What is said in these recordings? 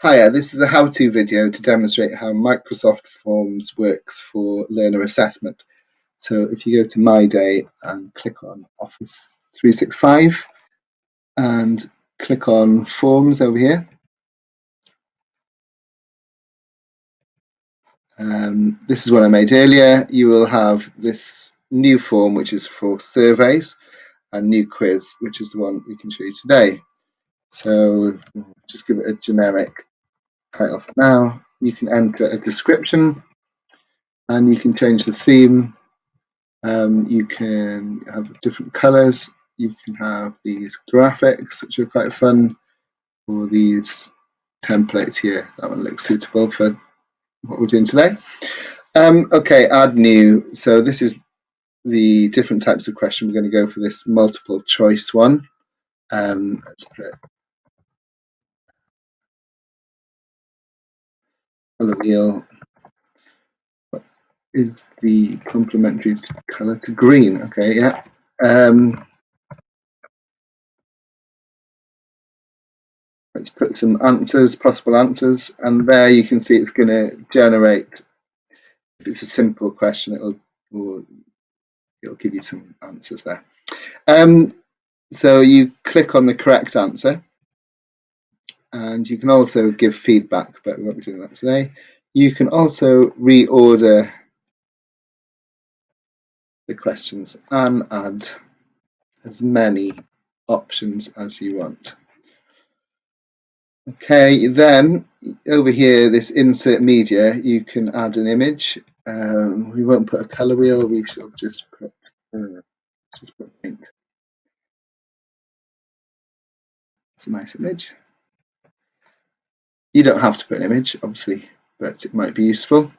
Hiya, this is a how-to video to demonstrate how Microsoft Forms works for learner assessment. So if you go to My Day and click on Office 365 and click on Forms over here, this is what I made earlier. You will have this new form which is for surveys and new quiz, which is the one we can show you today. So just give it a generic title for now. You can enter a description and you can change the theme. You can have different colors. You can have these graphics, which are quite fun, or these templates here. That one looks suitable for what we're doing today. Okay, add new. So this is the different types of question. We're going to go for this multiple choice one. Let's put colour wheel. What is the complementary colour to green? Okay, yeah. Let's put some answers, possible answers, and there you can see it's going to generate. If it's a simple question, it'll give you some answers there. So you click on the correct answer, and you can also give feedback, but we won't be doing that today. You can also reorder the questions and add as many options as you want. Okay, then over here, this insert media, you can add an image. We won't put a color wheel, we shall just put pink. It's a nice image. You don't have to put an image, obviously, but it might be useful.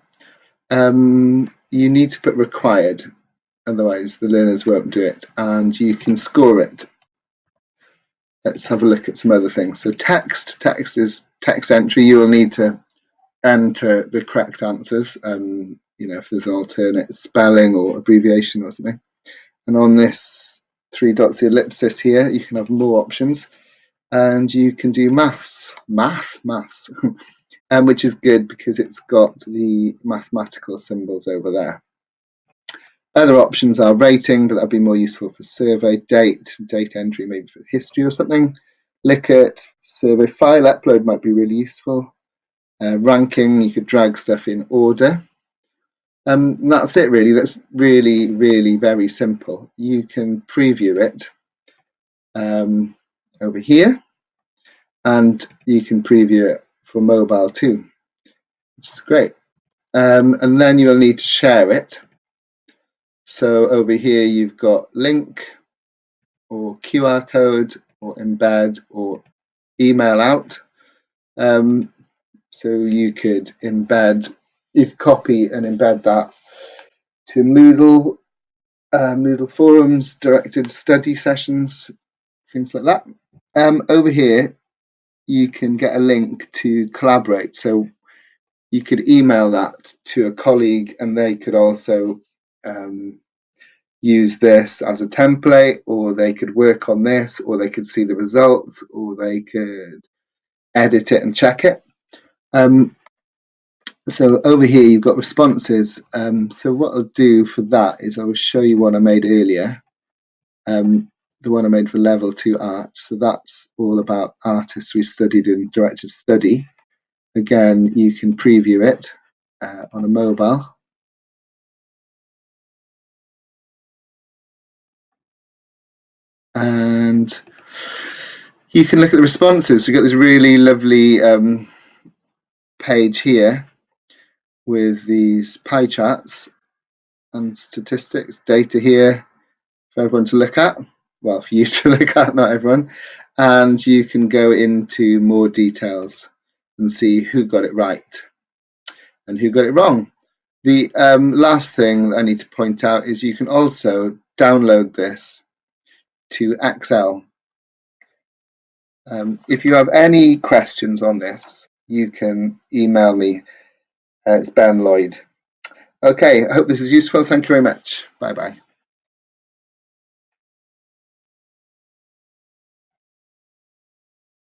You need to put required, otherwise the learners won't do it, and you can score it. Let's have a look at some other things. So text is text entry. You will need to enter the correct answers, if there's an alternate spelling or abbreviation or something. And on this 3 dots, the ellipsis here, you can have more options, and you can do maths, which is good because it's got the mathematical symbols over there. Other options are rating, but that'd be more useful for survey, date entry, maybe for history or something. Likert, survey file upload might be really useful. Ranking, you could drag stuff in order. That's it really. That's really, really very simple. You can preview it over here, and you can preview it for mobile too, which is great. And then you'll need to share it. So over here you've got link or QR code or embed or email out. So you could copy and embed that to Moodle, Moodle forums, directed study sessions, things like that. Over here, you can get a link to collaborate. So you could email that to a colleague and they could also use this as a template, or they could work on this, or they could see the results, or they could edit it and check it. So over here you've got responses. So what I'll do for that is I will show you one I made earlier, the one I made for level 2 art. So that's all about artists we studied in directed study. Again, you can preview it on a mobile. And you can look at the responses. You've got this really lovely page here with these pie charts and statistics, data here for everyone to look at. Well, for you to look at, not everyone. And you can go into more details and see who got it right and who got it wrong. The last thing I need to point out is you can also download this to Excel. If you have any questions on this, you can email me. It's Ben Lloyd. Okay, I hope this is useful. Thank you very much. Bye bye.